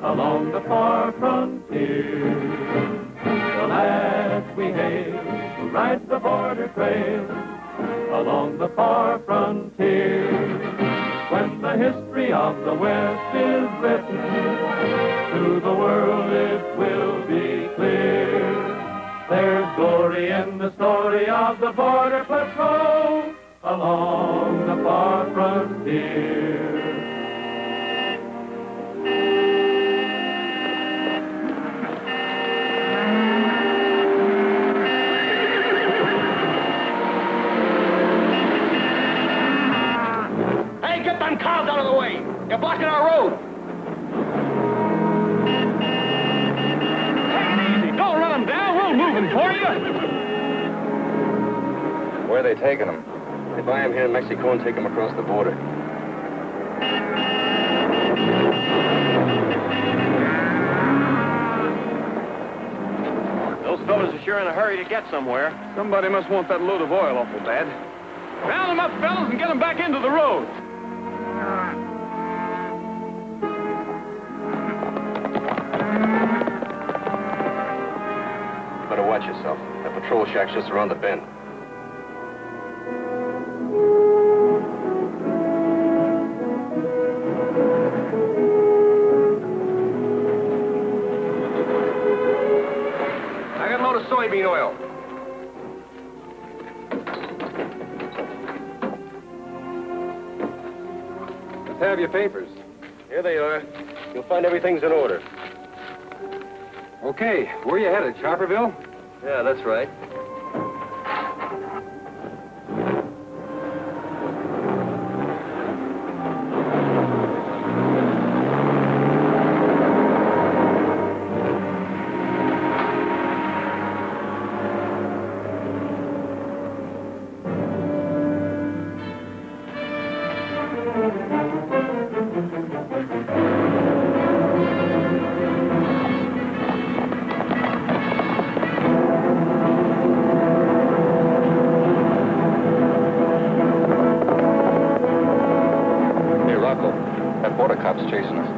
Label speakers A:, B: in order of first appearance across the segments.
A: along the far frontier. The lads we hail who ride the border trail along the far frontier. When the history of the West is written, to the world it will be clear. There's glory in the story of the Border Patrol along the far frontier.
B: Hey, get them cars out of the way! You're blocking our road! Don't run them down, we'll move them for you!
C: Where are they taking them? They buy them here in Mexico and take them across the border.
B: Those fellas are sure in a hurry to get somewhere.
D: Somebody must want that load of oil awful bad.
B: Round them up, fellas, and get them back into the road.
C: Better watch yourself. That patrol shack's just around the bend.
B: I got a load of soybean oil.
C: Let's have your papers. Here they are. You'll find everything's in order.
D: Okay, where are you headed, Sharperville?
C: Yeah, that's right. Chasing us.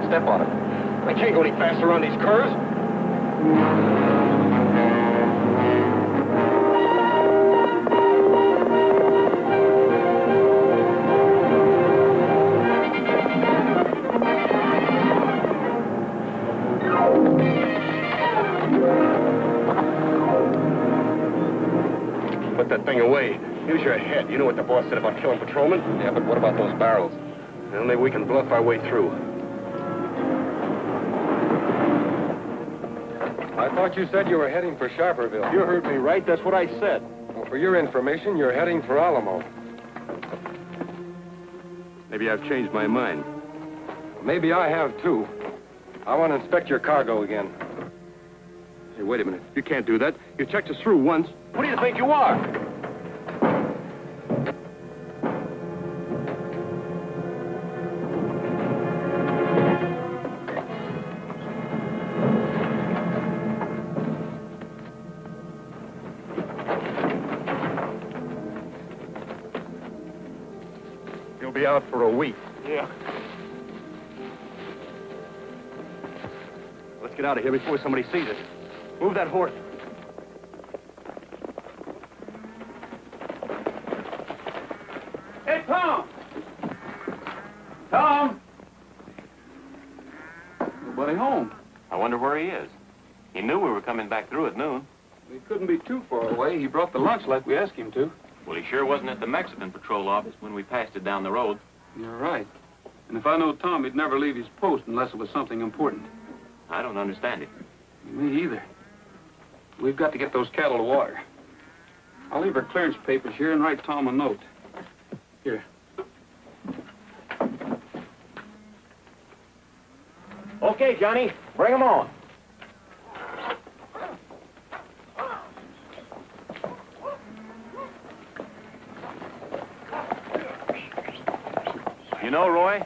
B: Step on it. I can't go any faster on these curves. Put that thing away. Use your head. You know what the boss said about killing patrolmen?
C: Yeah, but what about those barrels?
B: Well, maybe we can bluff our way through.
D: I thought you said you were heading for Sharperville.
B: You heard me right. That's what I said.
D: Well, for your information, you're heading for Alamo.
B: Maybe I've changed my mind.
D: Maybe I have, too. I want to inspect your cargo again.
B: Hey, wait a minute. You can't do that. You checked us through once. What do you think you are? You'll be out for a week. Yeah. Let's get out of here before somebody sees us. Move that horse. Hey, Tom! Tom!
D: Nobody home.
E: I wonder where he is. He knew we were coming back through at noon.
D: He couldn't be too far away. He brought the lunch like we asked him to.
E: Well, he sure wasn't at the Mexican patrol office when we passed it down the road.
D: You're right. And if I know Tom, he'd never leave his post unless it was something important.
E: I don't understand it.
D: Me either. We've got to get those cattle to water. I'll leave her clearance papers here and write Tom a note. Here.
C: Okay, Johnny, bring them on.
F: You know, Roy,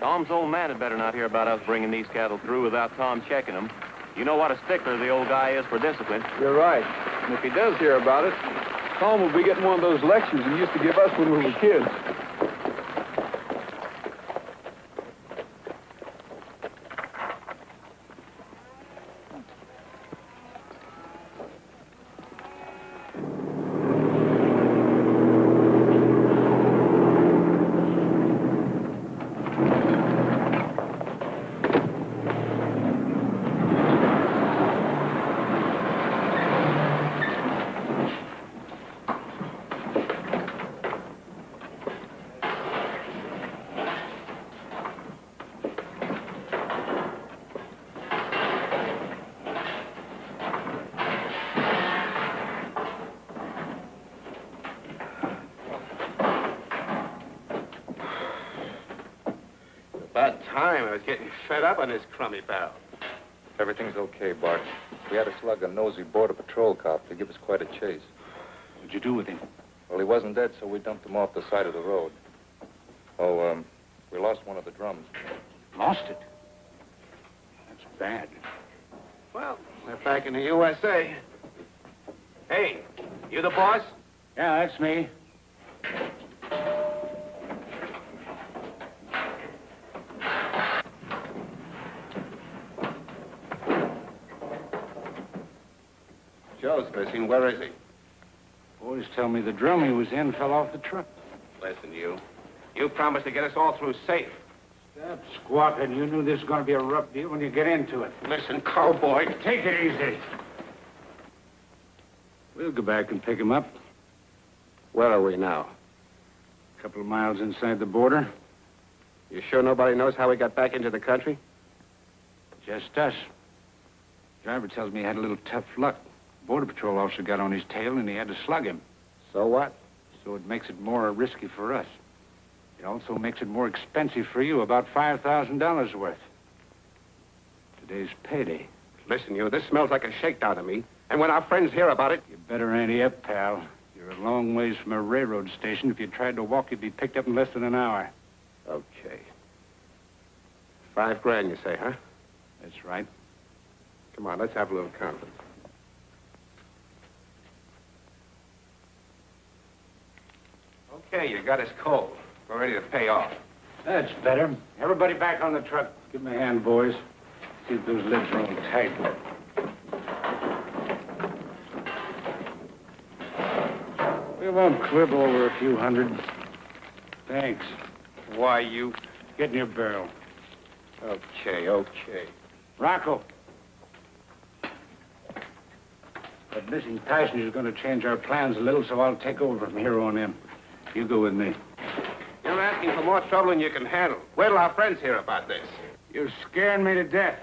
F: Tom's old man had better not hear about us bringing these cattle through without Tom checking them. You know what a stickler the old guy is for discipline.
B: You're right. And if he does hear about it, Tom will be getting one of those lectures he used to give us when we were kids.
C: About time. I was getting fed up on this crummy barrel.
G: Everything's okay, Bart. We had to slug a nosy border patrol cop to give us quite a chase.
D: What'd you do with him?
G: Well, he wasn't dead, so we dumped him off the side of the road. Oh, we lost one of the drums.
D: Lost it? That's bad.
C: Well, we're back in the USA. Hey, you the boss?
D: Yeah, that's me.
C: Joe's missing. Where is he?
D: Boys tell me the drum he was in fell off the truck.
C: Listen, you. You promised to get us all through safe.
D: Stop squawking. You knew this was going to be a rough deal when you get into it.
C: Listen, cowboy.
D: Take it easy. We'll go back and pick him up.
C: Where are we now?
D: A couple of miles inside the border.
C: You sure nobody knows how we got back into the country?
D: Just us. Driver tells me he had a little tough luck. Border Patrol officer got on his tail and he had to slug him.
C: So what?
D: So it makes it more risky for us. It also makes it more expensive for you, about $5,000 worth. Today's payday.
C: Listen, you, this smells like a shakedown to me. And when our friends hear about it...
D: You better ante up, pal. You're a long ways from a railroad station. If you tried to walk, you'd be picked up in less than an hour.
C: Okay. $5 grand, you say, huh?
D: That's right.
C: Come on, let's have a little conference. Okay, you got us cold. We're ready to pay off.
D: That's better. Everybody back on the truck. Give me a hand, boys. See if those lids are all tight. We won't quibble over a few hundred. Thanks.
C: Why, you...
D: Get in your barrel.
C: Okay, okay.
D: Rocco. That missing passenger's going to change our plans a little, so I'll take over from here on in. You go with me.
C: You're asking for more trouble than you can handle. Wait till our friends hear about this.
D: You're scaring me to death.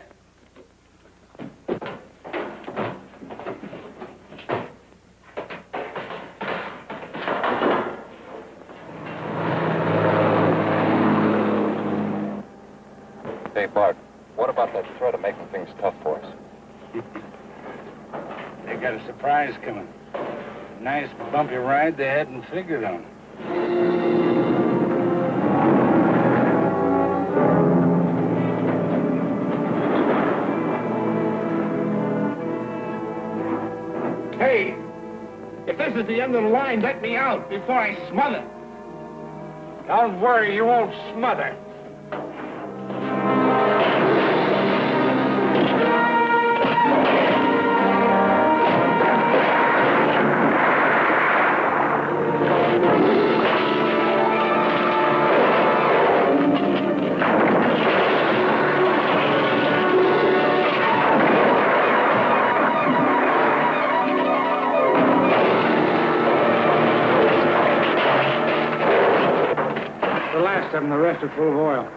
G: Hey, Bart, what about that threat of making things tough for us?
D: They got a surprise coming. A nice bumpy ride they hadn't figured on.
C: Hey, if this is the end of the line, let me out before I smother.
D: Don't worry, you won't smother. The rest are full of oil.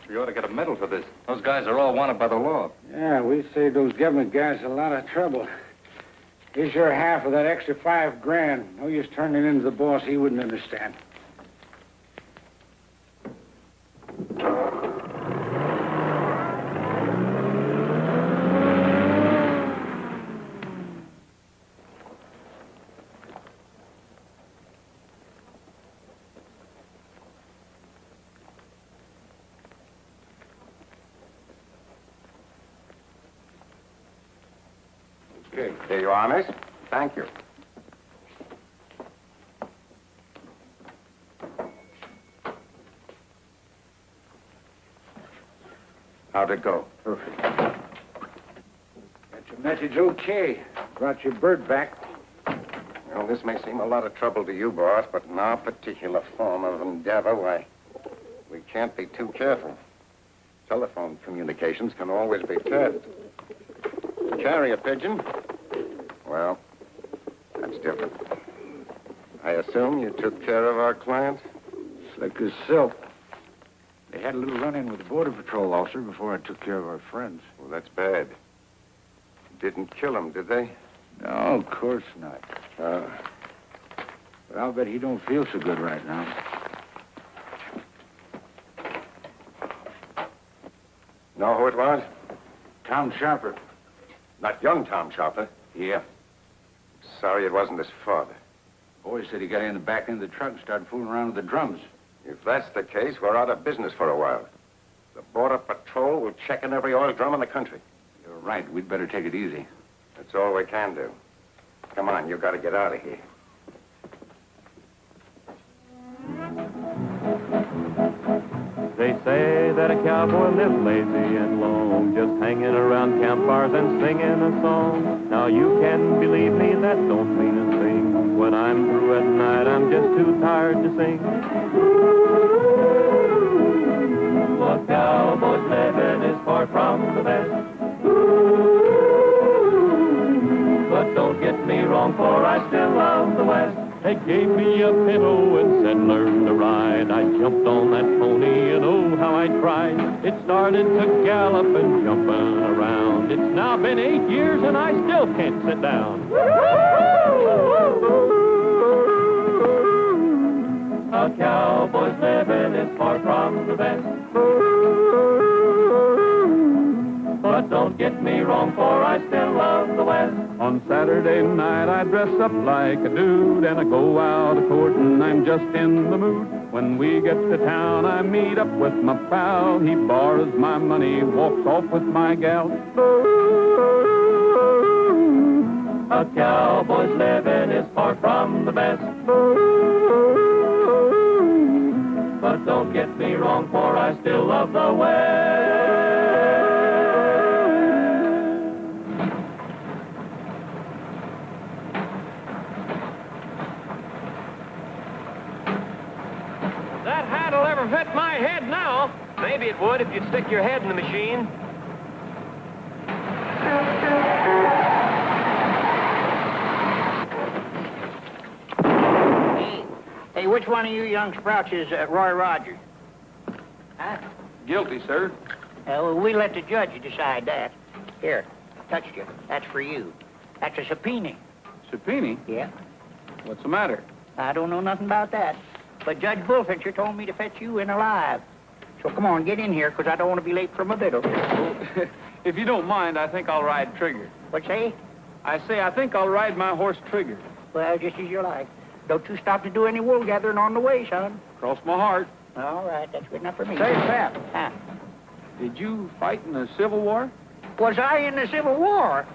G: You ought to get a medal for this. Those guys are all wanted by the law.
D: Yeah, we saved those government guys a lot of trouble. Here's your half of that extra $5,000. No use turning into the boss. He wouldn't understand.
C: Okay. Here you are, miss. Thank you. How'd it go?
D: Perfect. Got your message okay. Brought your bird back.
C: Well, this may seem a lot of trouble to you, boss, but in our particular form of endeavor, why, we can't be too careful. Telephone communications can always be tapped. Carrier pigeon? Well, that's different. I assume you took care of our client?
D: Slick as silk. They had a little run-in with the Border Patrol officer before I took care of our friends.
C: Well, that's bad. Didn't kill him, did they?
D: No, of course not. But I'll bet he don't feel so good right now.
C: Know who it was?
D: Tom Sharper.
C: Not young Tom Sharper.
D: Yeah.
C: Sorry it wasn't his father.
D: Boy said he got in the back end of the truck and started fooling around with the drums.
C: If that's the case, we're out of business for a while. The Border Patrol will check in every oil drum in the country.
D: You're right. We'd better take it easy.
C: That's all we can do. Come on, you've got to get out of here.
A: They say that a cowboy lives lazy and long, just hanging around campfires and singing a song. Now you can believe me, that don't mean a thing. When I'm through at night, I'm just too tired to sing. A cowboy's living is far from the best. But don't get me wrong, for I still love the West. They gave me a pinto and said, learn to ride. I jumped on that pony and oh, how I tried. It started to gallop and jumping around. It's now been 8 years and I still can't sit down. A cowboy's living is far from the best. But don't get me wrong, for I still love the West. On Saturday night, I dress up like a dude, and I go out a courtin', I'm just in the mood. When we get to town, I meet up with my pal. He borrows my money, walks off with my gal. A cowboy's living is far from the best. But don't get me wrong, for I still love the West.
F: That hat'll ever fit my head now. Maybe it would if you'd stick your head in the machine.
H: Hey, which one of you young sprouts is Roy Rogers? Huh?
B: Guilty, sir.
H: Well, we let the judge decide that. Here, touched you. That's for you. That's a subpoena.
B: Subpoena?
H: Yeah.
B: What's the matter?
H: I don't know nothing about that. But Judge Bullfincher told me to fetch you in alive. So come on, get in here, because I don't want to be late for my biddle.
B: If you don't mind, I think I'll ride Trigger.
H: What say?
B: I say I think I'll ride my horse Trigger.
H: Well, just as you like. Don't you stop to do any wool gathering on the way, son.
B: Cross my heart.
H: All right, that's good enough for me.
B: Say, Pap.
H: Huh?
B: Did you fight in the Civil War?
H: Was I in the Civil War?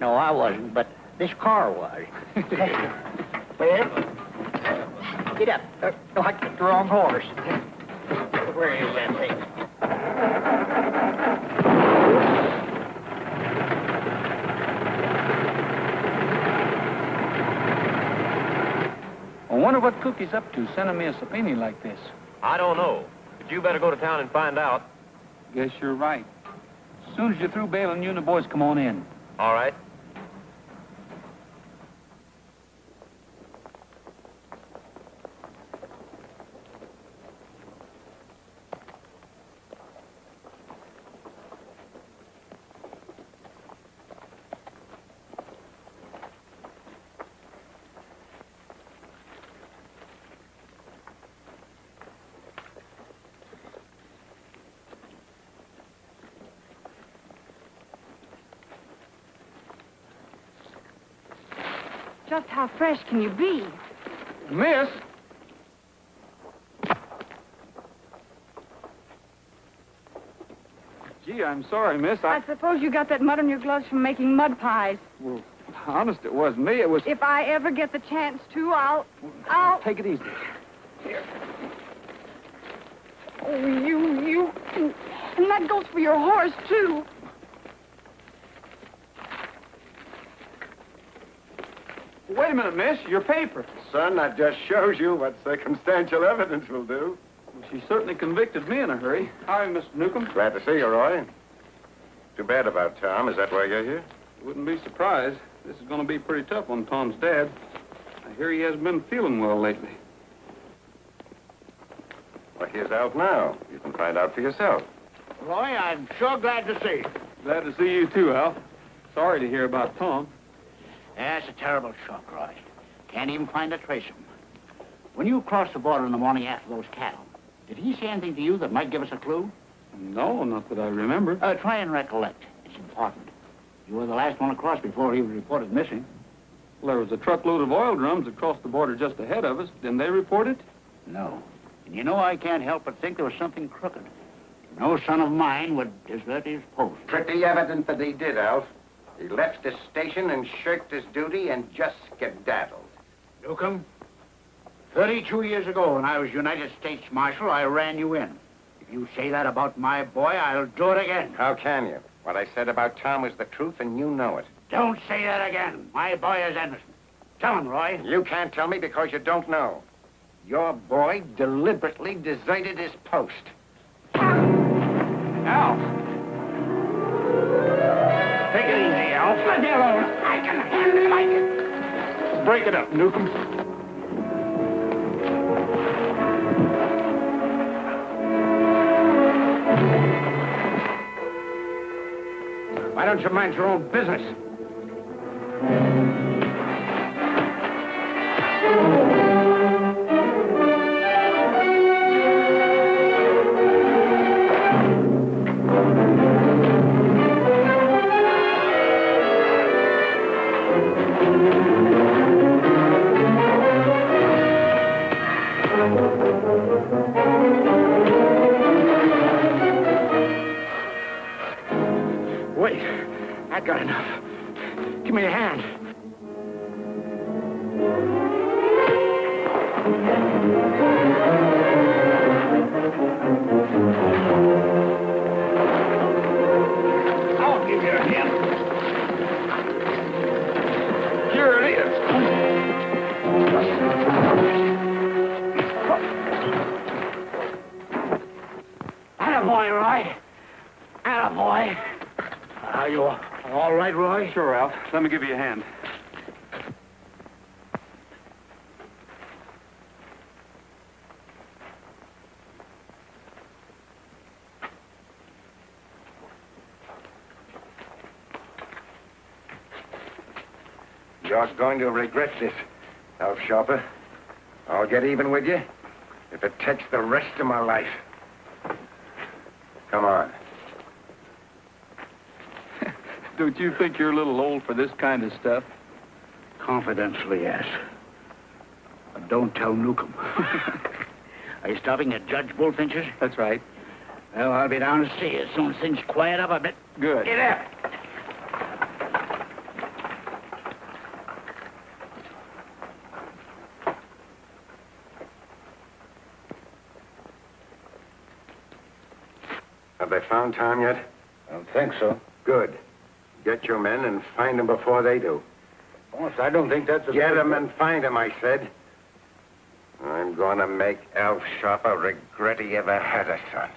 H: No, I wasn't, but this car was. Well, get up. No, I took the wrong horse. Where is that thing?
B: I wonder what Cookie's up to, sending me a subpoena like this.
F: I don't know, but you better go to town and find out.
B: Guess you're right. As soon as you're through bailing, you and the boys come on in.
F: All right.
I: Just how fresh can you be?
B: Miss? Gee, I'm sorry, miss.
I: I suppose you got that mud on your gloves from making mud pies.
B: Well, honest, it wasn't me. It was...
I: If I ever get the chance to, I'll...
B: Take it easy.
I: Oh, you... And that goes for your horse, too.
B: Wait a minute, miss. Your paper.
C: Son, that just shows you what circumstantial evidence will do.
B: Well, she certainly convicted me in a hurry. How are you, Mr. Newcomb?
C: Glad to see you, Roy. Too bad about Tom. Is that why you're here?
B: Wouldn't be surprised. This is going to be pretty tough on Tom's dad. I hear he hasn't been feeling well lately.
C: Well, he's out now. You can find out for yourself.
H: Roy, I'm sure glad to see you.
B: Glad to see you, too, Al. Sorry to hear about Tom.
H: That's a terrible shock, Roy. Can't even find a trace of him. When you crossed the border in the morning after those cattle, did he say anything to you that might give us a clue?
B: No, not that I remember.
H: Try and recollect. It's important. You were the last one across before he was reported missing.
B: Well, there was a truckload of oil drums across the border just ahead of us. Didn't they report it?
H: No. And you know, I can't help but think there was something crooked. No son of mine would desert his post.
C: Pretty evident that he did, Alf. He left his station and shirked his duty and just skedaddled.
H: Newcomb, 32 years ago when I was United States Marshal, I ran you in. If you say that about my boy, I'll do it again.
C: How can you? What I said about Tom was the truth, and you know it.
H: Don't say that again. My boy is innocent. Tell him, Roy.
C: You can't tell me because you don't know. Your boy deliberately deserted his post.
B: Al!
H: Take it easy, Alf. Let me alone. I can handle it like it.
B: Break it up, Newcomb.
H: Why don't you mind your own business? Wait, I got enough. Give me a hand. I'll give you a hand. Here it is. Attaboy, Roy. Attaboy. Are you all right, Roy?
B: Sure, Alf. Let me give you a hand.
C: You're going to regret this, Alf Sharper. I'll get even with you if it takes the rest of my life. Come on.
B: Don't you think you're a little old for this kind of stuff?
H: Confidentially, yes. But don't tell Newcomb. Are you stopping at Judge Bullfinch's?
B: That's right.
H: Well, I'll be down to see you as soon as things quiet up a bit.
B: Good.
H: Get up.
C: Have they found Tom yet?
D: I don't think so.
C: Good. Get your men and find them before they do.
D: Boss, I don't think that's a...
C: Get them and find them, I said. I'm going to make Alf Sharper regret he ever had a son.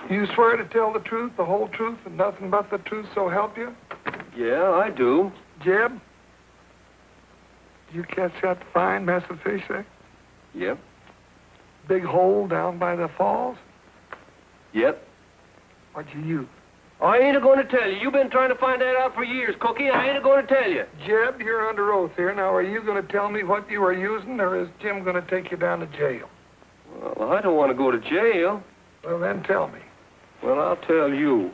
J: You swear to tell the truth, the whole truth, and nothing but the truth, so help you?
B: Yeah, I do.
J: Jeb? You catch that fine mess of fish there?
B: Yep.
J: Big hole down by the falls?
B: Yep.
J: What'd you use?
K: I ain't going to tell you. You've been trying to find that out for years, Cookie. I ain't going to tell you.
J: Jeb, you're under oath here. Now, are you going to tell me what you were using, or is Jim going to take you down to jail?
K: Well, I don't want to go to jail.
J: Well, then tell me.
K: Well, I'll tell you.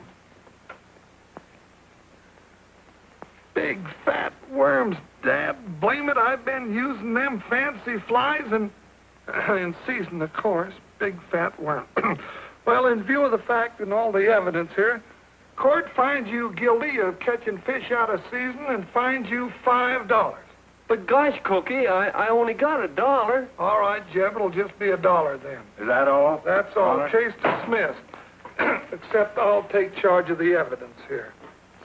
J: Big fat worms, Dad. Blame it, I've been using them fancy flies and in season, of course. Big fat worm. Well, in view of the fact and all the evidence here, court finds you guilty of catching fish out of season and fines you $5.
K: But gosh, Cookie, I only got $1.
J: All right, Jeb, it'll just be $1 then.
D: Is that all?
J: That's all. Case dismissed. Except I'll take charge of the evidence here.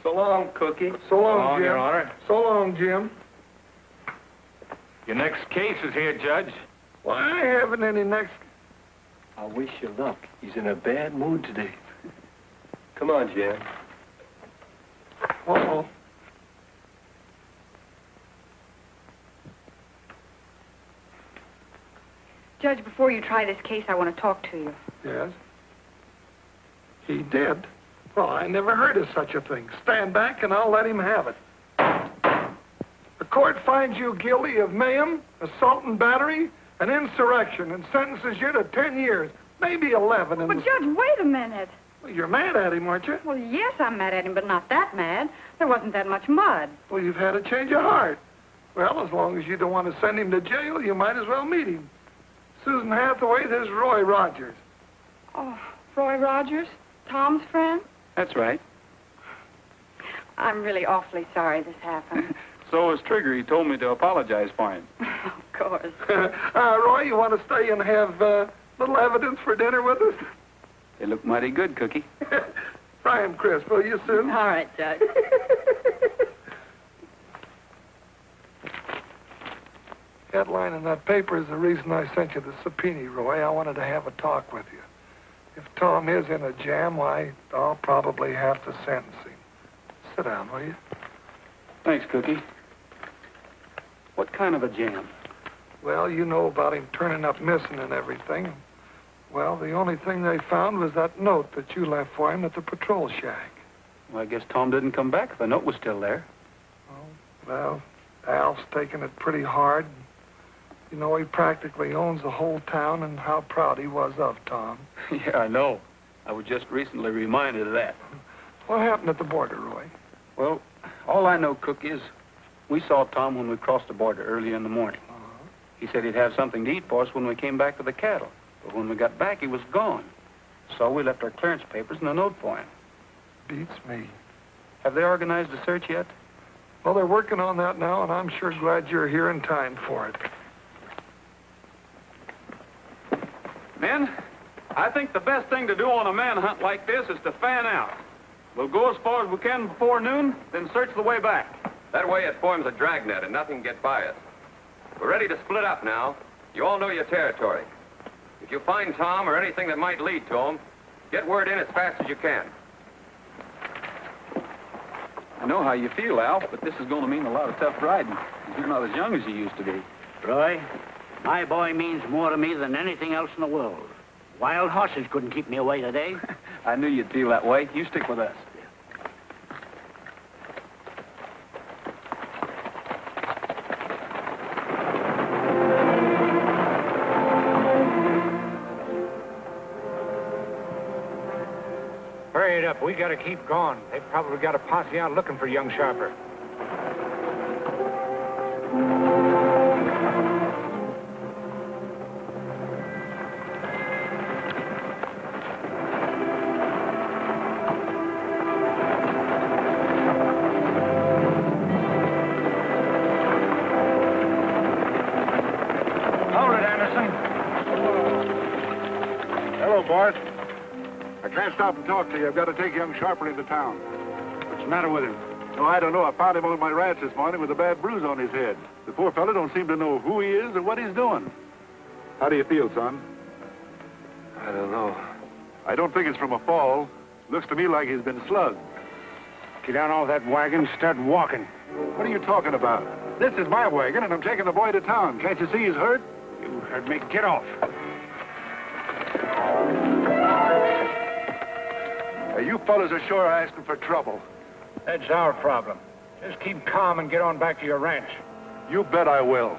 K: So long, Cookie.
J: So long, Jim.
D: Your Honor.
J: So long, Jim.
D: Your next case is here, Judge.
J: Well, I haven't any next...
K: I wish you luck. He's in a bad mood today. Come on, Jim.
J: Uh-oh.
I: Judge, before you try this case, I want to talk to you.
J: Yes? He did? Well, I never heard of such a thing. Stand back and I'll let him have it. The court finds you guilty of mayhem, assault and battery, and insurrection, and sentences you to 10 years, maybe 11.
I: But, Judge, wait a minute.
J: Well, you're mad at him, aren't you?
I: Well, yes, I'm mad at him, but not that mad. There wasn't that much mud.
J: Well, you've had a change of heart. Well, as long as you don't want to send him to jail, you might as well meet him. Susan Hathaway, this is Roy Rogers.
I: Oh, Roy Rogers? Tom's friend?
B: That's right.
I: I'm really awfully sorry this happened.
B: So was Trigger. He told me to apologize for him.
I: Of course.
J: Roy, you want to stay and have little evidence for dinner with us?
B: They look mighty good, Cookie.
J: Fry 'em crisp, will you, Susan?
I: All right, Judge.
J: Headline in that paper is the reason I sent you the subpoena, Roy. I wanted to have a talk with you. If Tom is in a jam, why, I'll probably have to sentence him. Sit down, will you?
B: Thanks, Cookie. What kind of a jam?
J: Well, you know about him turning up missing and everything. Well, the only thing they found was that note that you left for him at the patrol shack.
B: Well, I guess Tom didn't come back. The note was still there.
J: Well, Al's taking it pretty hard. You know, he practically owns the whole town, and how proud he was of Tom.
B: Yeah, I know. I was just recently reminded of that.
J: What happened at the border, Roy?
B: Well, all I know, Cook, is we saw Tom when we crossed the border early in the morning. He said he'd have something to eat for us when we came back to the cattle. But when we got back, he was gone. So we left our clearance papers and a note for him.
J: Beats me.
B: Have they organized a search yet?
J: Well, they're working on that now, and I'm sure glad you're here in time for it.
B: Men, I think the best thing to do on a manhunt like this is to fan out. We'll go as far as we can before noon, then search the way back.
F: That way it forms a dragnet and nothing can get by us. We're ready to split up now. You all know your territory. If you find Tom or anything that might lead to him, get word in as fast as you can.
B: I know how you feel, Al, but this is going to mean a lot of tough riding. You're not as young as you used to be.
H: Roy, my boy means more to me than anything else in the world. Wild horses couldn't keep me away today.
B: I knew you'd feel that way. You stick with us.
D: Hurry it up. We gotta keep going. They've probably got a posse out looking for young Sharper.
C: Hold it, Anderson. Hello, Bart. I can't stop and talk to you. I've got to take young Sharper into town.
D: What's the matter with him?
C: Oh, I don't know. I found him on my ranch this morning with a bad bruise on his head. The poor fellow don't seem to know who he is or what he's doing. How do you feel, son?
K: I don't know.
C: I don't think it's from a fall. Looks to me like he's been slugged.
D: Get down off that wagon, start walking.
C: What are you talking about? This is my wagon, and I'm taking the boy to town. Can't you see he's hurt?
D: You heard me. Get off.
L: You fellas are sure asking for trouble.
D: That's our problem. Just keep calm and get on back to your ranch.
L: You bet I will.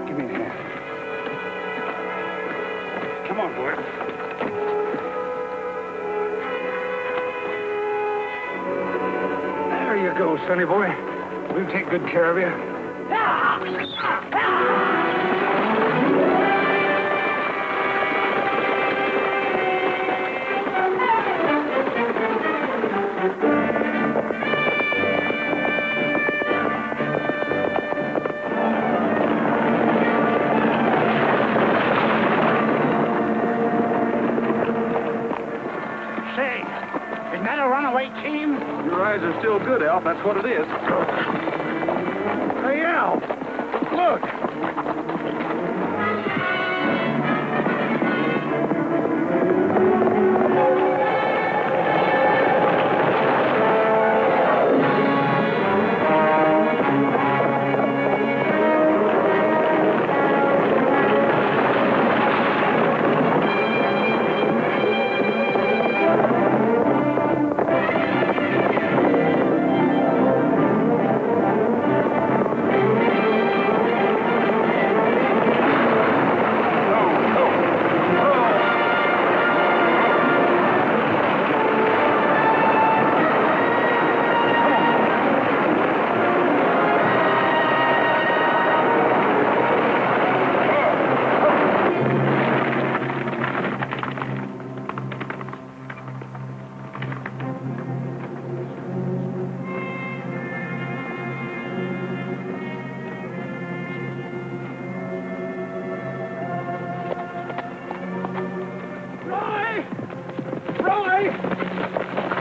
D: Give me a hand. Come on, Bert. There you go, sonny boy. We'll take good care of you.
H: Say, isn't that a runaway team?
L: Your eyes are still good, Alf. That's what it is.
J: Hey, Al, look.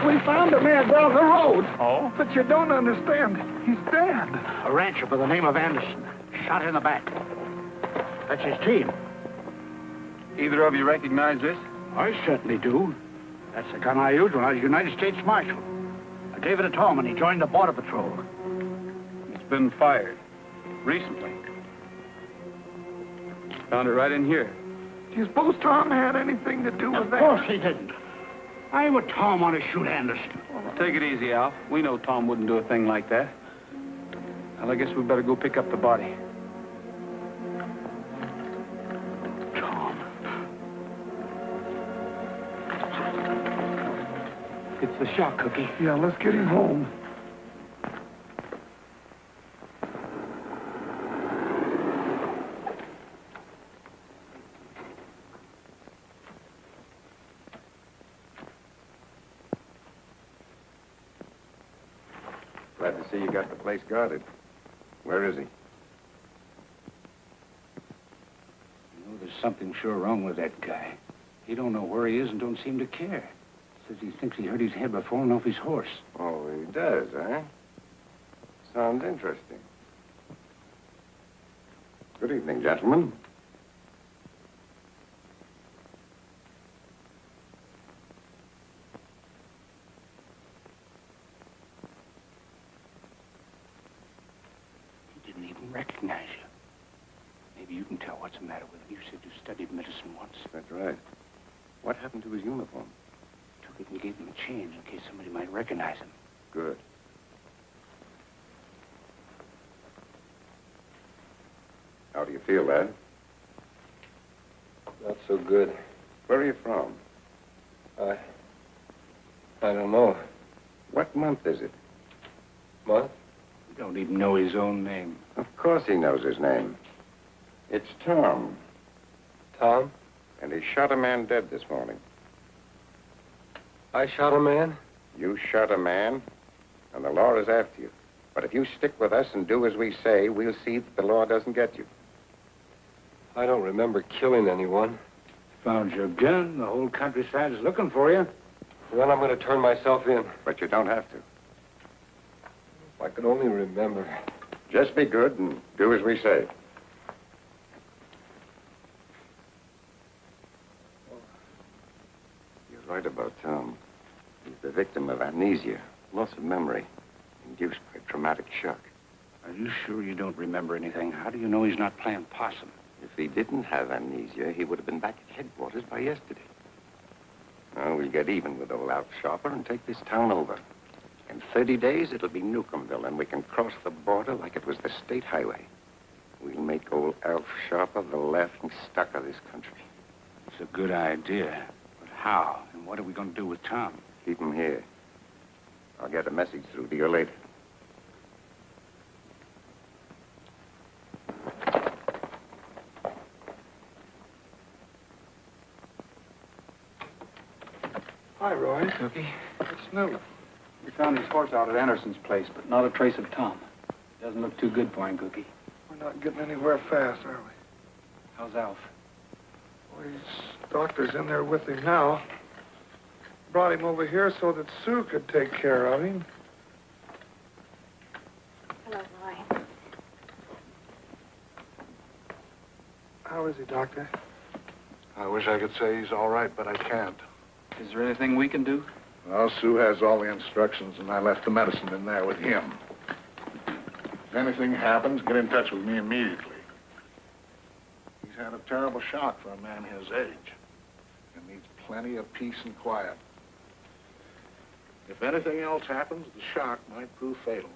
J: We found a man down the road.
H: Oh?
J: But you don't understand. He's dead.
H: A rancher by the name of Anderson. Shot in the back. That's his team.
B: Either of you recognize this?
H: I certainly do. That's the gun I used when I was United States Marshal. I gave it to Tom when he joined the Border Patrol.
B: It's been fired. Recently. Found it right in here.
J: Do you suppose Tom had anything to do with that?
H: Of course he didn't. Why would Tom want to shoot Anderson?
B: Take it easy, Alf. We know Tom wouldn't do a thing like that. Well, I guess we better go pick up the body.
H: Tom.
J: It's the shot, Cookie. Yeah, let's get him home.
C: Glad to see you got the place guarded. Where is he?
D: You know, there's something sure wrong with that guy. He don't know where he is and don't seem to care. Says he thinks he hurt his head by falling off his horse.
C: Oh, he does, eh? Sounds interesting. Good evening, gentlemen.
D: He didn't even recognize you. Maybe you can tell what's the matter with him. You said you studied medicine once.
C: That's right. What happened to his uniform?
D: Took it and gave him a change in case somebody might recognize him.
C: Good. How do you feel, lad?
K: Not so good.
C: Where are you from?
K: I don't know.
C: What month is it?
K: Month?
D: You don't even know his own name.
C: Of course he knows his name. It's Tom.
K: Tom?
C: And he shot a man dead this morning.
K: I shot a man?
C: You shot a man, and the law is after you. But if you stick with us and do as we say, we'll see that the law doesn't get you.
K: I don't remember killing anyone.
D: Found your gun. The whole countryside is looking for you.
K: Then I'm going to turn myself in.
C: But you don't have to.
K: If I could only remember.
C: Just be good and do as we say. You're right about Tom. He's the victim of amnesia, loss of memory, induced by traumatic shock.
D: Are you sure you don't remember anything? How do you know he's not playing possum?
C: If he didn't have amnesia, he would have been back at headquarters by yesterday. Now, we'll get even with old Alf Sharper and take this town over. In 30 days, it'll be Newcombville, and we can cross the border like it was the state highway. We'll make old Alf Sharper the laughing stock of this country.
D: It's a good idea. But how? And what are we going to do with Tom?
C: Keep him here. I'll get a message through to you later.
J: Hi, Roy.
B: Cookie,
J: It's new.
B: we found his horse out at Anderson's place, but not a trace of Tom. Doesn't look too good for him, Cookie.
J: We're not getting anywhere fast, are we?
B: How's Alf?
J: Well, his doctor's in there with him now. Brought him over here so that Sue could take care of him.
I: Hello, Roy.
J: How is he, Doctor?
L: I wish I could say he's all right, but I can't.
B: Is there anything we can do?
L: Well, Sue has all the instructions, and I left the medicine in there with him. If anything happens, get in touch with me immediately. He's had a terrible shock for a man his age, and needs plenty of peace and quiet. If anything else happens, the shock might prove fatal.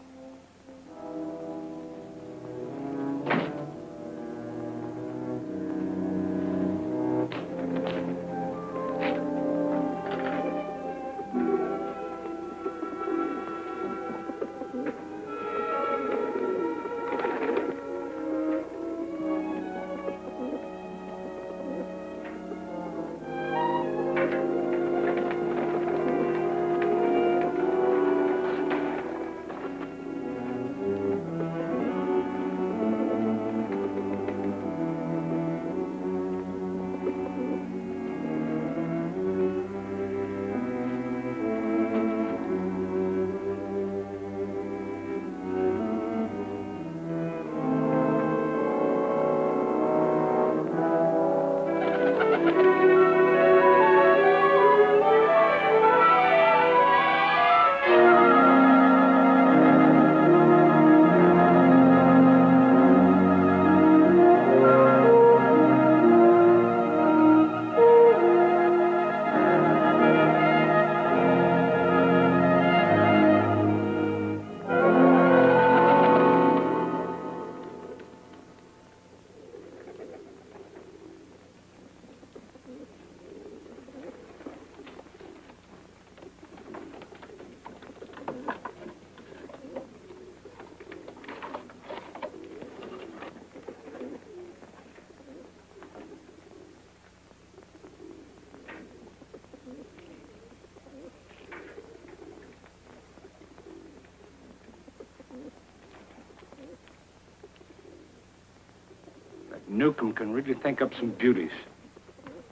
D: Newcomb can really think up some beauties.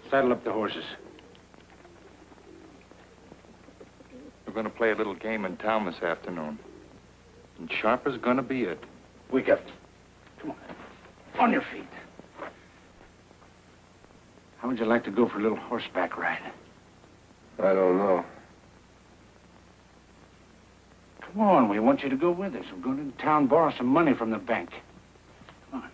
D: Saddle up the horses.
G: We're going to play a little game in town this afternoon. And Sharper's going to be it.
D: Wake up. Come on. On your feet. How would you like to go for a little horseback ride?
K: I don't know.
D: Come on, we want you to go with us. We're going to town, borrow some money from the bank. Come on.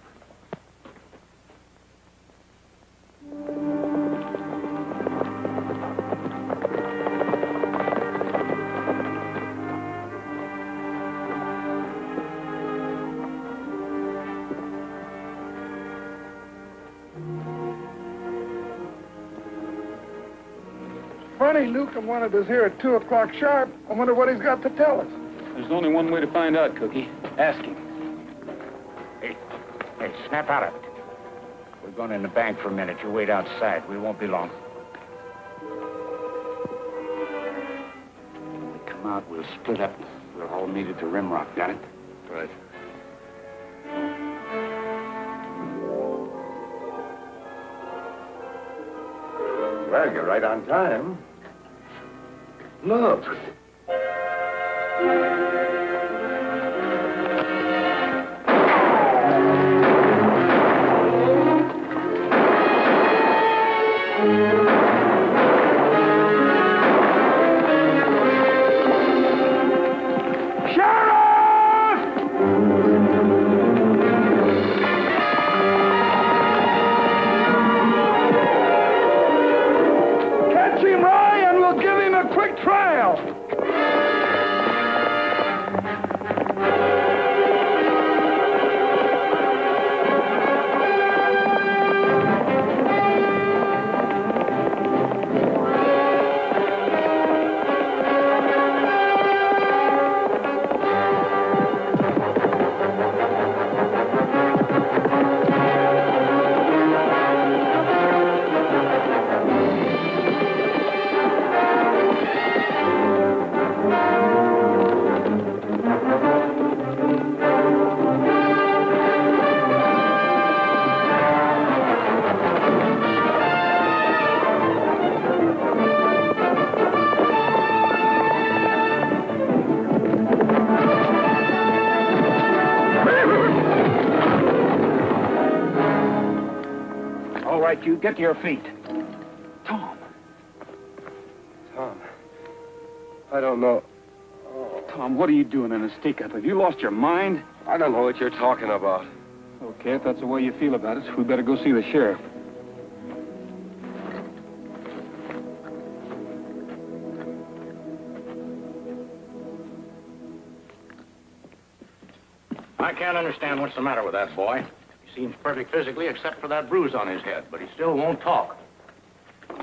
J: Funny, Newcomb wanted us here at 2 o'clock sharp. I wonder what he's got to tell us.
B: There's only one way to find out, Cookie. Ask him.
D: Hey, snap out of it. We're going in the bank for a minute. You wait outside. We won't be long. When we come out, we'll split up. We'll all meet at the Rimrock. Got it?
G: Right.
C: Well, you're right on time.
J: Look.
D: right, you. Get to your feet.
B: Tom.
K: Tom. I don't know.
B: Tom, what are you doing in a stick-up? Have you lost your mind?
K: I don't know what you're talking about.
B: Okay, if that's the way you feel about it, we better go see the sheriff.
M: I can't understand what's the matter with that boy. He seems perfect physically except for that bruise on his head, but he still won't talk.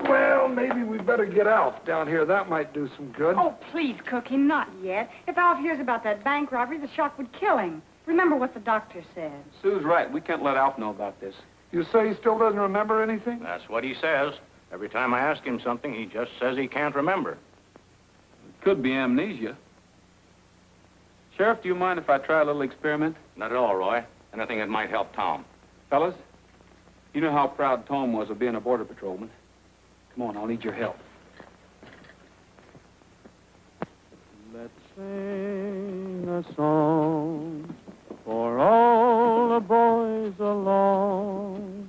J: Well, maybe we better get Alf down here. That might do some good.
I: Oh, please, Cookie, not yet. If Alf hears about that bank robbery, the shock would kill him. Remember what the doctor said.
B: Sue's right. We can't let Alf know about this.
J: You say he still doesn't remember anything?
M: That's what he says. Every time I ask him something, he just says he can't remember.
B: It could be amnesia. Sheriff, do you mind if I try a little experiment?
M: Not at all, Roy. Anything that might help Tom.
B: Fellas, you know how proud Tom was of being a border patrolman. Come on, I'll need your help.
A: Let's sing a song for all the boys along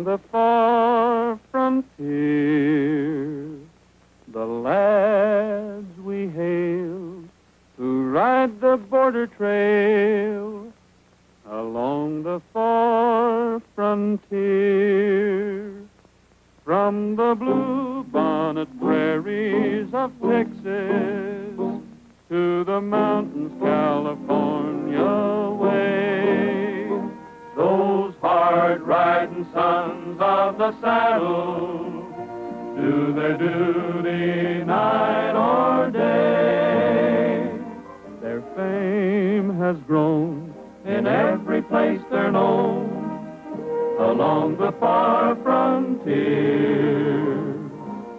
A: the far frontier, the lads we hailed who ride the border trail along the far frontier. From the blue bonnet prairies of Texas to the mountains California way, those hard-riding sons of the saddle do their duty night or day. Their fame has grown in every place they're known along the far frontier.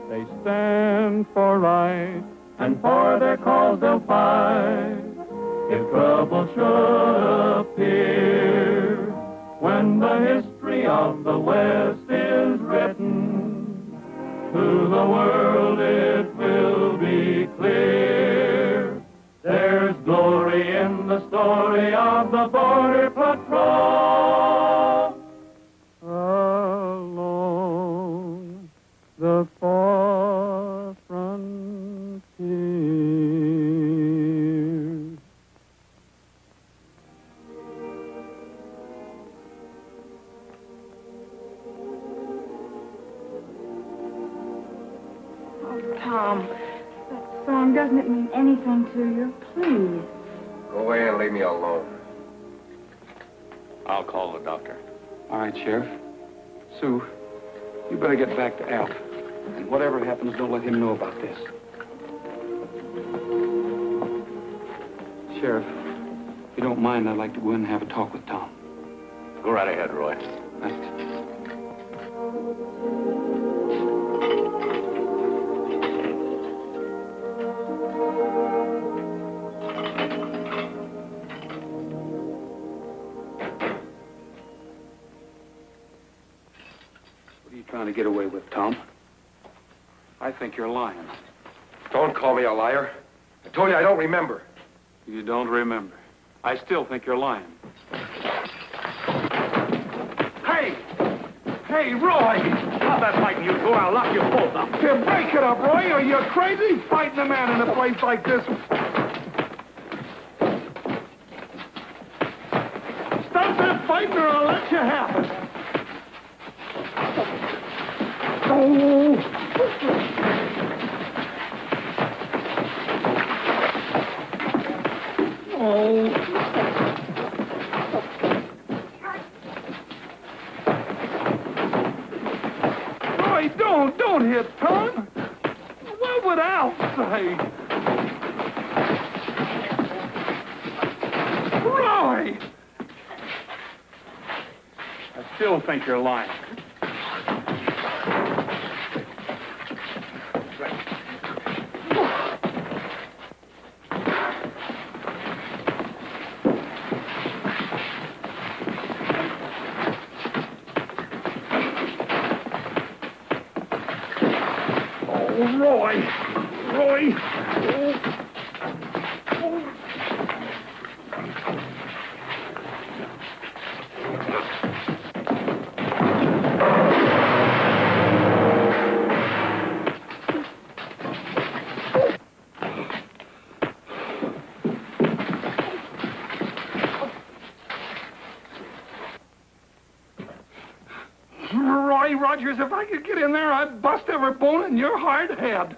A: They stand for right, and for their cause they'll fight if trouble should appear. When the history of the West is written, to the world it will be clear. There's glory in the story of the Border Patrol along the far frontier.
I: Oh, Tom, that song, doesn't it mean anything to you? Please.
K: Go away and leave me alone.
M: I'll call the doctor.
B: All right, Sheriff. Sue, you better get back to Alf. And whatever happens, don't let him know about this. Sheriff, if you don't mind, I'd like to go in and have a talk with Tom.
M: Go right ahead, Roy.
B: Thanks. What are you trying to get away with, Tom? I think you're lying.
K: Don't call me a liar. I told you I don't remember.
B: You don't remember. I still think you're lying.
J: Hey! Hey, Roy!
M: Stop that fighting, you two. I'll lock you both up.
J: Here, break it up, Roy. Are you crazy? Fighting a man in a place like this. Stop that fighting or I'll let you have it. Oh! Oh. Roy, don't hit Tom. What would Alf say? Roy!
B: I still think you're lying.
J: Roy! Roy! Roy Rogers, if I could get in there, I'd bust every bone in your hard head.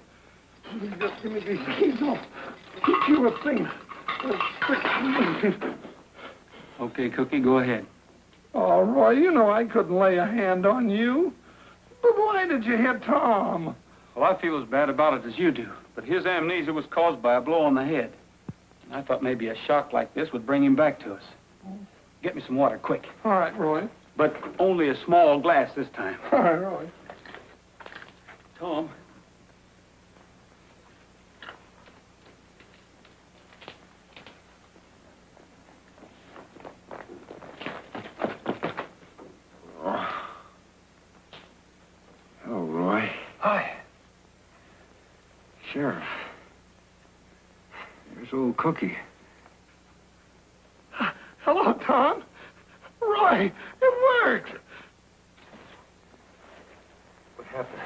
J: Just give me these keys. I'll teach you a thing.
B: Okay, Cookie, go ahead.
J: Oh, Roy, you know I couldn't lay a hand on you. But why did you hit Tom?
B: Well, I feel as bad about it as you do, but his amnesia was caused by a blow on the head. And I thought maybe a shock like this would bring him back to us. Get me some water, quick.
J: All right, Roy.
B: But only a small glass this time.
J: All right, Roy.
B: Tom.
C: Oh, Roy.
J: Hi.
C: Sheriff. There's old Cookie.
J: Hello, Tom. Roy, it worked.
K: What happened?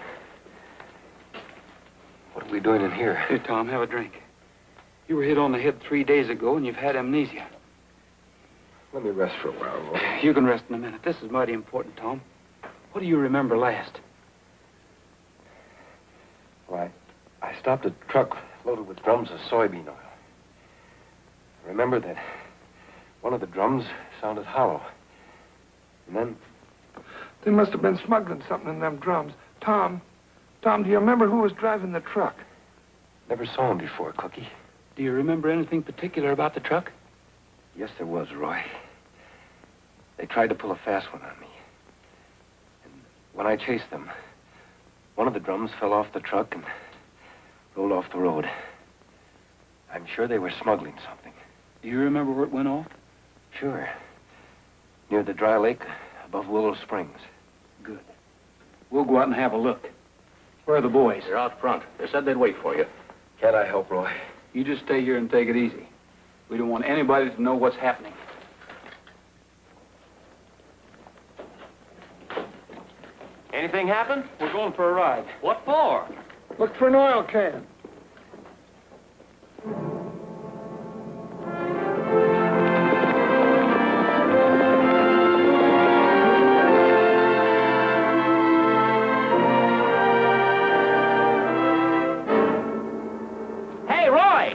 K: What are we doing in here?
B: Here, Tom, have a drink. You were hit on the head 3 days ago, and you've had amnesia.
K: Let me rest for a while, Roy.
B: You can rest in a minute. This is mighty important, Tom. What do you remember last?
K: Well, I stopped a truck loaded with drums of soybean oil. I remember that one of the drums sounded hollow. And then...
J: They must have been smuggling something in them drums. Tom, do you remember who was driving the truck?
K: Never saw him before, Cookie.
B: Do you remember anything particular about the truck?
K: Yes, there was, Roy. They tried to pull a fast one on me. And when I chased them, one of the drums fell off the truck and rolled off the road. I'm sure they were smuggling something.
B: Do you remember where it went off?
K: Sure. Near the dry lake above Willow Springs.
B: Good. We'll go out and have a look. Where are the boys?
M: They're out front. They said they'd wait for you.
K: Can't I help, Roy?
B: You just stay here and take it easy. We don't want anybody to know what's happening.
F: Anything happen?
B: We're going for a ride.
F: What for?
J: Look for an oil can.
H: Hey, Roy!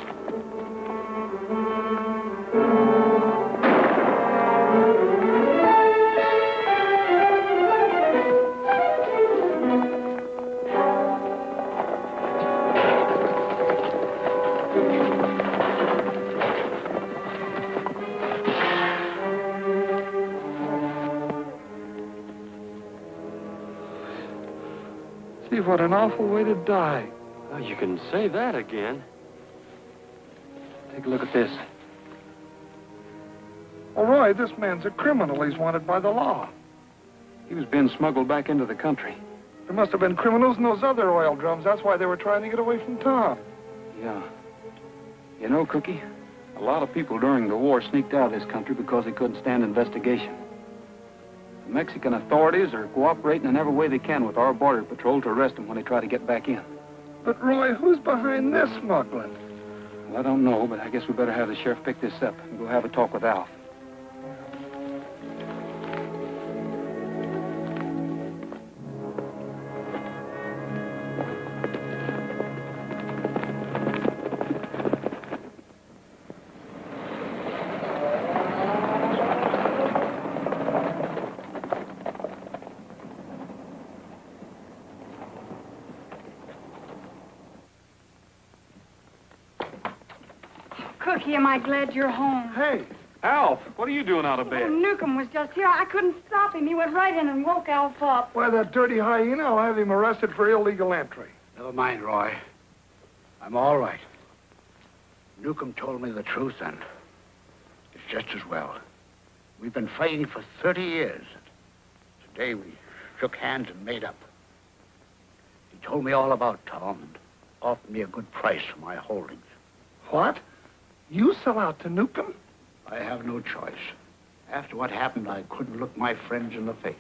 J: See, what an awful way to die.
K: Oh, you can say that again.
B: Take a look at this.
J: Oh, Roy, this man's a criminal. He's wanted by the law.
B: He was being smuggled back into the country.
J: There must have been criminals in those other oil drums. That's why they were trying to get away from Tom.
B: Yeah. You know, Cookie, a lot of people during the war sneaked out of this country because they couldn't stand investigation. The Mexican authorities are cooperating in every way they can with our border patrol to arrest them when they try to get back in.
J: But, Roy, who's behind this smuggling?
B: Well, I don't know, but I guess we better have the sheriff pick this up and go have a talk with Alf.
I: Cookie, am I glad you're home?
J: Hey.
B: Alf, what are you doing out of
I: Oh,
B: bed?
I: Newcomb was just here. I couldn't stop him. He went right in and woke Alf up.
J: Why, that dirty hyena, I'll have him arrested for illegal entry.
H: Never mind, Roy. I'm all right. Newcomb told me the truth, and it's just as well. We've been fighting for 30 years. Today we shook hands and made up. He told me all about Tom and offered me a good price for my holdings.
J: What? You sell out to Newcomb?
H: I have no choice. After what happened, I couldn't look my friends in the face.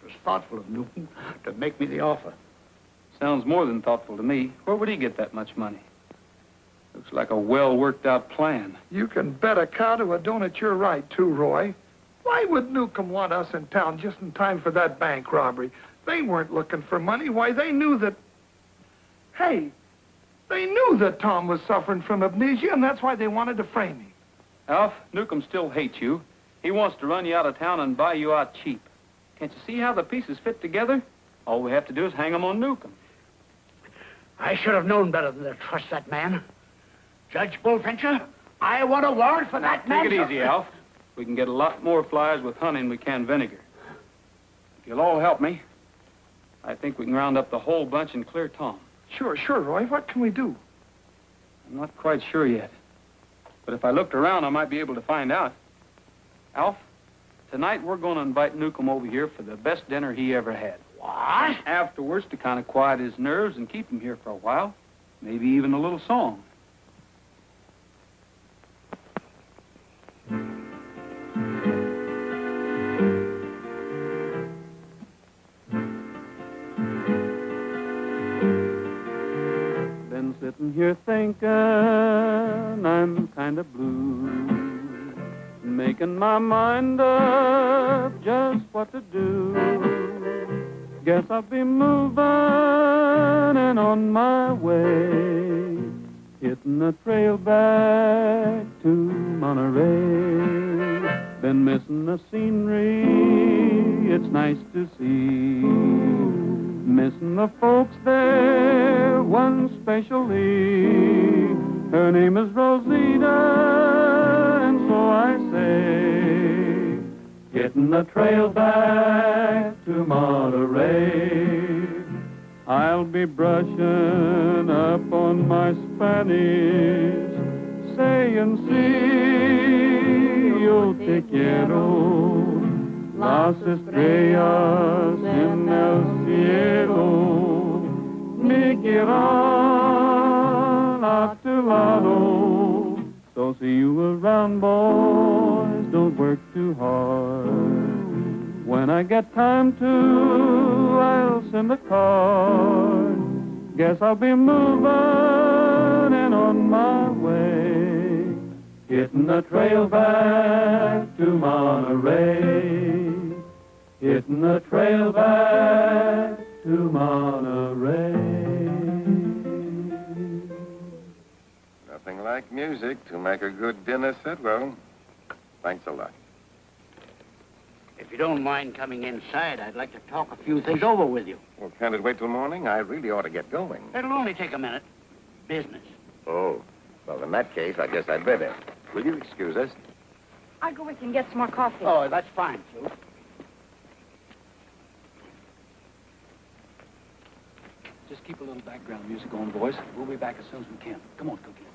H: It was thoughtful of Newcomb to make me the offer.
B: Sounds more than thoughtful to me. Where would he get that much money? Looks like a well-worked-out plan.
J: You can bet a cow to a donut you're right, too, Roy. Why would Newcomb want us in town just in time for that bank robbery? They weren't looking for money. Why, they knew that... Hey, they knew that Tom was suffering from amnesia, and that's why they wanted to frame him.
B: Alf, Newcomb still hates you. He wants to run you out of town and buy you out cheap. Can't you see how the pieces fit together? All we have to do is hang 'em on Newcomb.
H: I should have known better than to trust that man. Judge Bullfincher, I want a warrant for that man.
B: Take it easy, Alf. We can get a lot more flies with honey than we can vinegar. If you'll all help me, I think we can round up the whole bunch and clear Tom.
J: Sure, Roy. What can we do?
B: I'm not quite sure yet. But if I looked around, I might be able to find out. Alf, tonight we're going to invite Newcomb over here for the best dinner he ever had.
H: What?
B: Afterwards, to kind of quiet his nerves and keep him here for a while, maybe even a little song. Been sitting here thinking I'm kind of blue, making my mind up just what to do. Guess I'll be moving and on my way, hitting the trail back to Monterey. Been missing the scenery, it's nice to see. Missing the folks there, one specially. Her name is Rosita, and so I say, hitting the trail back to Monterey. I'll be brushing up on my Spanish, saying, si yo te quiero, las estrellas en el cielo me quieran a tu lado. So see you around, boys, don't work too hard. When I get time to, I'll send a card. Guess I'll be moving and on my way, hitting the trail back to Monterey. Hitting the trail back to Monterey.
C: Nothing like music to make a good dinner set. Well, thanks a lot.
H: If you don't mind coming inside, I'd like to talk a few things over with you.
C: Well, can't it wait till morning? I really ought to get going.
H: It'll only take a minute. Business.
C: Oh, well, in that case, I guess I'd better. Will you excuse us?
I: I'll go with you and get some more coffee.
H: Oh, that's fine, Sue.
B: Just keep a little background music on, boys. We'll be back as soon as we can. Come on, Cookie.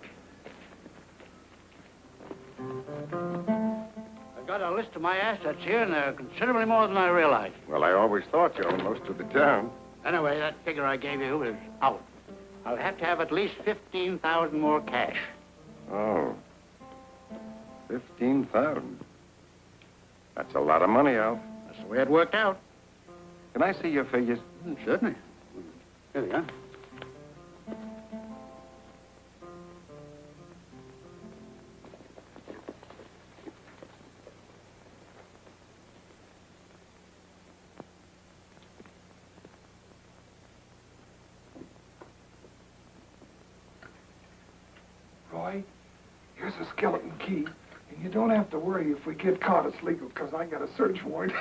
H: I've got a list of my assets here, and they're considerably more than I realized.
C: Well, I always thought you owned most of the town.
H: Anyway, that figure I gave you is out. I'll have to have at least 15,000 more cash.
C: Oh, 15,000. That's a lot of money, Alf.
H: That's the way it worked out.
C: Can I see your figures?
H: Certainly. Here we are.
J: Roy, here's a skeleton key. And you don't have to worry if we get caught, it's legal, because I got a search warrant.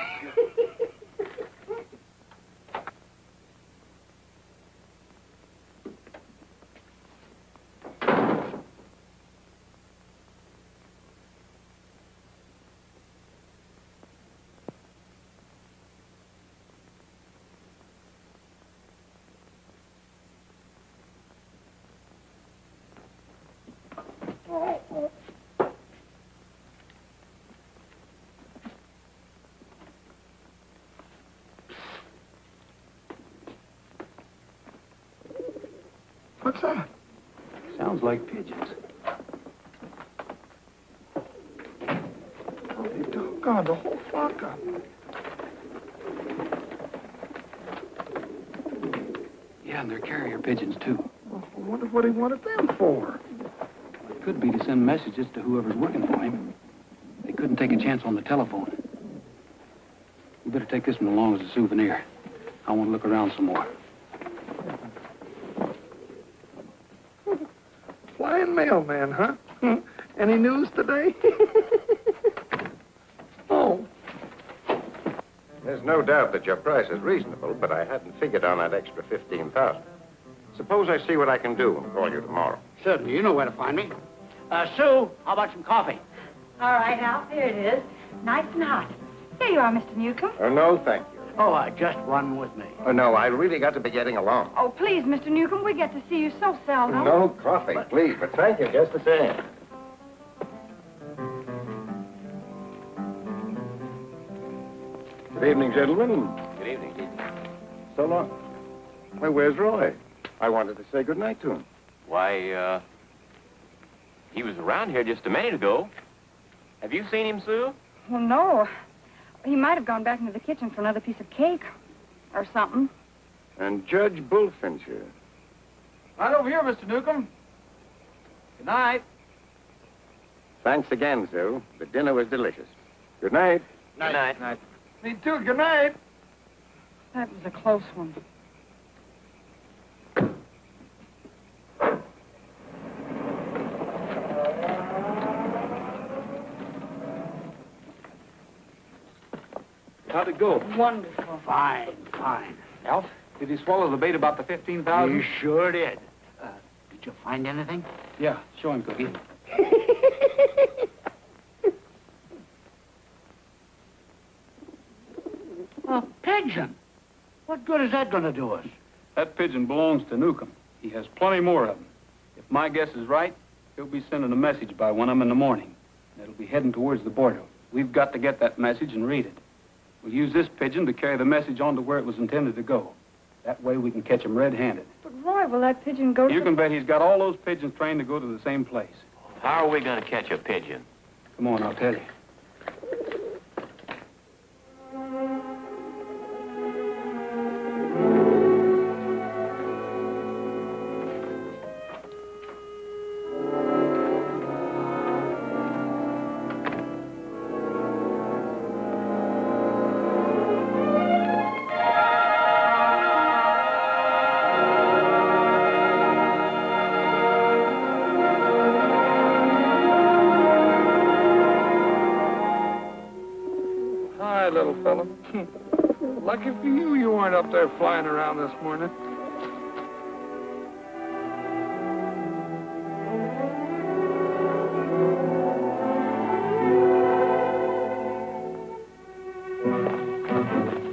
J: What's that?
B: Sounds like pigeons.
J: Holy doggone, the whole flock up.
B: Yeah, and they're carrier pigeons, too.
J: Well, I wonder what he wanted them for.
B: It could be to send messages to whoever's working for him. They couldn't take a chance on the telephone. You better take this one along as a souvenir. I want to look around some more.
J: Flying mailman, huh? Any news today? Oh.
C: There's no doubt that your price is reasonable, but I hadn't figured on that extra 15,000. Suppose I see what I can do and call you tomorrow.
H: Certainly. You know where to find me. Sue, how about some coffee?
I: All right, Alf, here it is. Nice and hot. Here you are, Mr. Newcomb.
C: Oh, no, thank you.
H: Oh, just one with me.
C: Oh, no, I really got to be getting along.
I: Oh, please, Mr. Newcomb, we get to see you so seldom.
C: No coffee, please, but thank you just the same. Good evening, gentlemen.
F: Good evening.
C: So long. Well, where's Roy? I wanted to say good night to him.
F: Why, he was around here just a minute ago. Have you seen him, Sue?
I: Well, no. He might have gone back into the kitchen for another piece of cake or something.
C: And Judge Bullfinch here.
B: Right over here, Mr. Newcomb. Good night.
C: Thanks again, Sue. The dinner was delicious. Good night.
F: Good night.
J: Me too. Good night.
I: That was a close one.
B: How'd it go?
I: Wonderful.
H: Fine, fine.
B: Alf, did he swallow the bait about the 15,000?
H: You sure did. Did you find anything?
B: Yeah, show him, Cookie.
H: A pigeon. What good is that going to do us?
B: That pigeon belongs to Newcomb. He has plenty more of them. If my guess is right, he'll be sending a message by 1 in the morning. It'll be heading towards the border. We've got to get that message and read it. We'll use this pigeon to carry the message on to where it was intended to go. That way we can catch him red-handed.
I: But, Roy, will that pigeon go to...
B: You can bet he's got all those pigeons trained to go to the same place.
F: How are we going to catch a pigeon?
B: Come on, I'll tell you.
J: Little fella. Lucky for you, you weren't up there flying around this morning.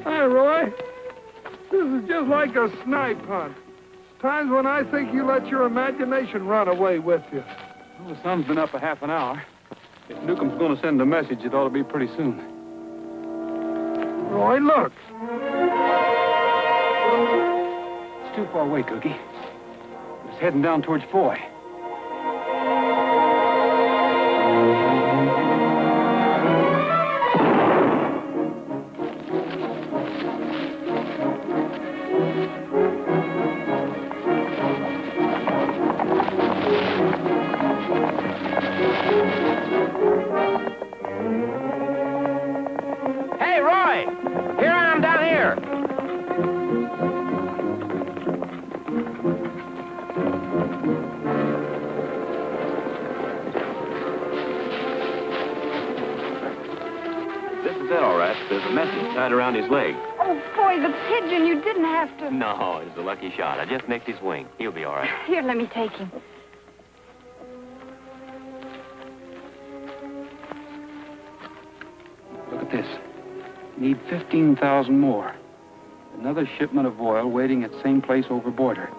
J: Hi, Roy. This is just like a snipe hunt. Times when I think you let your imagination run away with you.
B: Well, the sun's been up a half an hour. If Newcomb's going to send a message, it ought to be pretty soon.
J: Roy, look.
B: It's too far away, Cookie. It's heading down towards Foy.
F: Hey, Roy! Here I am down here. This is it, all right. There's a message tied around his leg.
I: Oh, boy, the pigeon. You didn't have to...
F: No, it was a lucky shot. I just nicked his wing. He'll be all right.
I: Here, let me take him.
B: Look at this. Need 15,000 more. Another shipment of oil waiting at same place over border.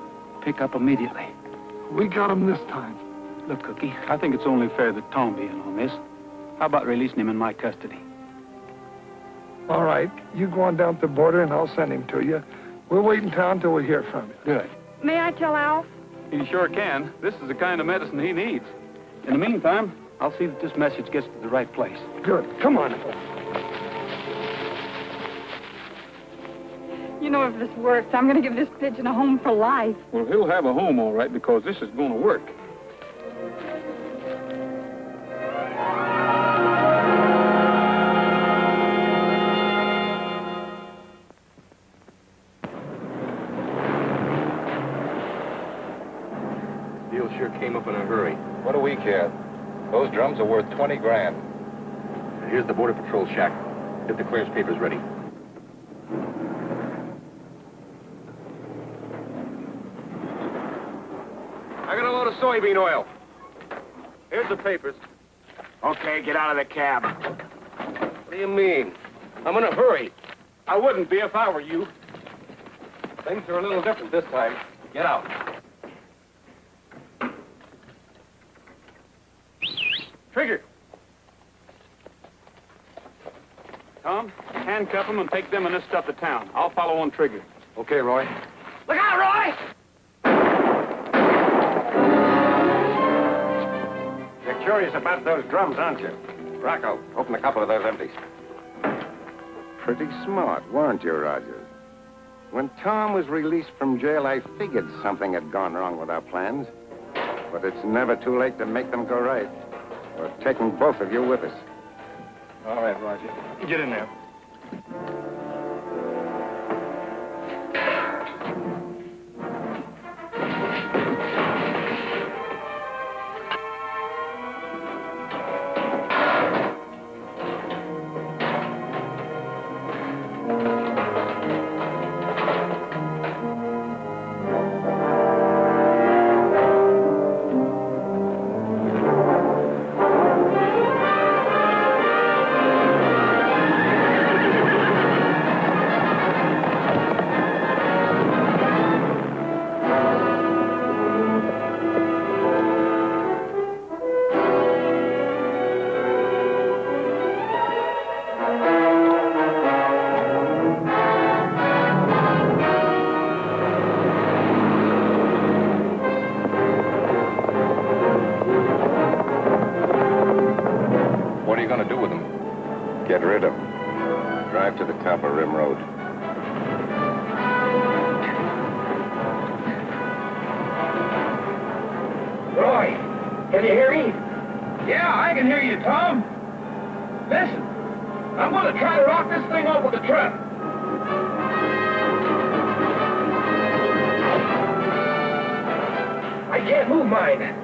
B: Pick up immediately.
J: We got him this time.
B: Look, Cookie, I think it's only fair that Tom be in on this. How about releasing him in my custody?
J: All right. You go on down to the border, and I'll send him to you. We'll wait in town till we hear from you.
B: Good.
I: May I tell Alf?
B: He sure can. This is the kind of medicine he needs. In the meantime, I'll see that this message gets to the right place.
J: Good. Come on.
I: You know, if this works, I'm going to give this pigeon a home for life.
B: Well, he'll have a home, all right, because this is going to work.
K: came up in a hurry.
F: What do we care? Those drums are worth 20 grand.
K: Here's the Border Patrol shack. Get the clearance papers ready. I got a load of soybean oil. Here's the papers.
M: Okay, get out of the cab.
K: What do you mean? I'm in a hurry.
M: I wouldn't be if I were you.
K: Things are a little different this time. Get out.
B: Trigger. Tom, handcuff them and take them and this stuff to town. I'll follow on Trigger.
K: Okay, Roy.
H: Look out, Roy!
K: You're curious about those drums, aren't you? Rocco, open a couple of those empties.
C: Pretty smart, weren't you, Rogers? When Tom was released from jail, I figured something had gone wrong with our plans. But it's never too late to make them go right. We're taking both of you with us.
K: All right, Roger. Get in there.
C: Get rid of them. Drive to the top of Rim Road.
H: Roy, can you hear me?
J: Yeah, I can hear you, Tom. Listen, I'm going to try to rock this thing off with the truck.
H: I can't move mine.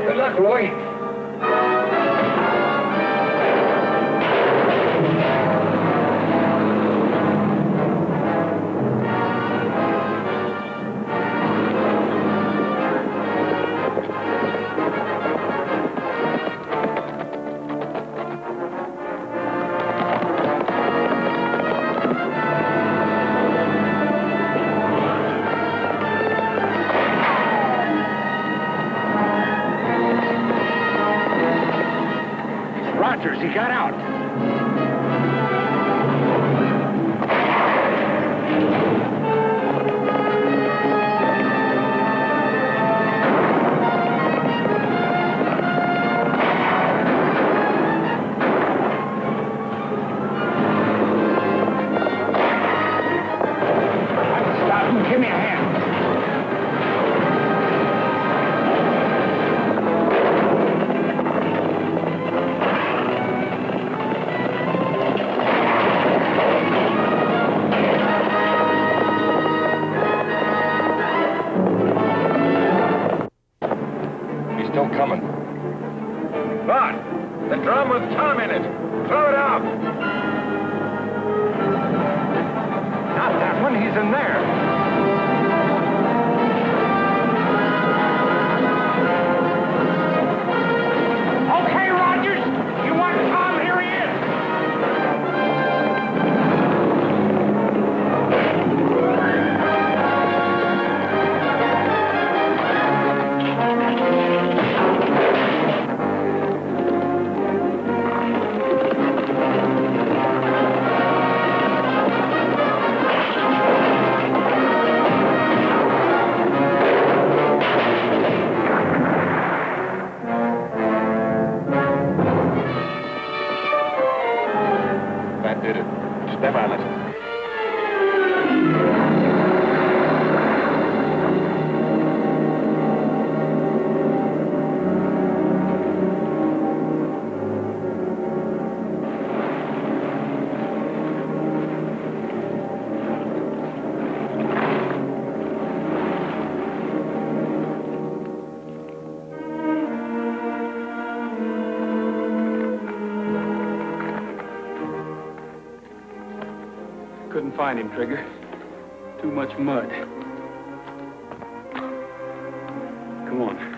H: Good luck, Roy.
M: Rogers, he got out. Stop him. Give me a hand.
K: Still coming. Look! The drum with Tom in it. Throw it out! Not that one. He's in there.
M: Okay, Rogers. You want Tom? Here he is.
K: That did it. Step on it.
B: Couldn't find him, Trigger. Too much mud. Come on.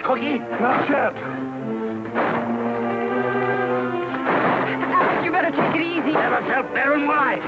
H: Cookie?
J: Not yet.
I: Alex, you better take it easy.
H: Never felt better in my life.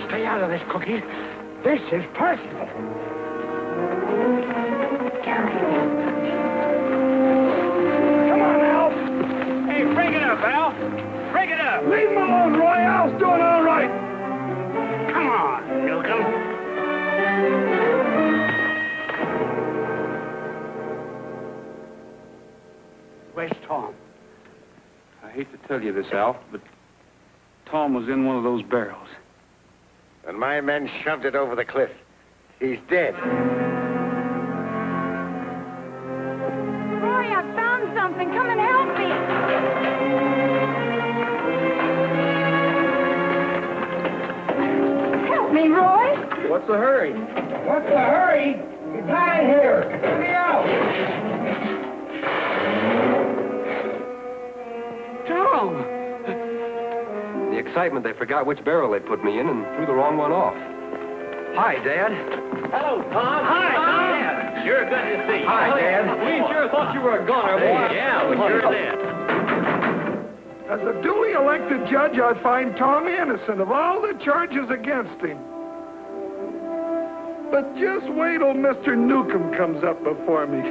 H: Stay out of this, Cookie. This is personal. Come on, Al.
M: Hey, break it up, Al. Break it up.
J: Leave him alone, Roy. Al's doing all right.
H: Come on, Newcomb. Where's Tom?
B: I hate to tell you this, Al, but Tom was in one of those barrels.
C: And my men shoved it over the cliff. He's dead.
I: Roy, I found something. Come and help me. Help me, Roy.
H: What's the hurry? What's the hurry? You're tied here. Let me out.
K: Tom! The excitement, they forgot which barrel they put me in and threw the wrong one off. Hi, Dad.
M: Hello, Tom. Hi, Tom. Sure good to see you.
K: Hi, Dad.
M: We sure thought you were a goner, boy. Yeah, we sure did.
J: As a duly elected judge, I find Tom innocent of all the charges against him. But just wait till Mr. Newcomb comes up before me.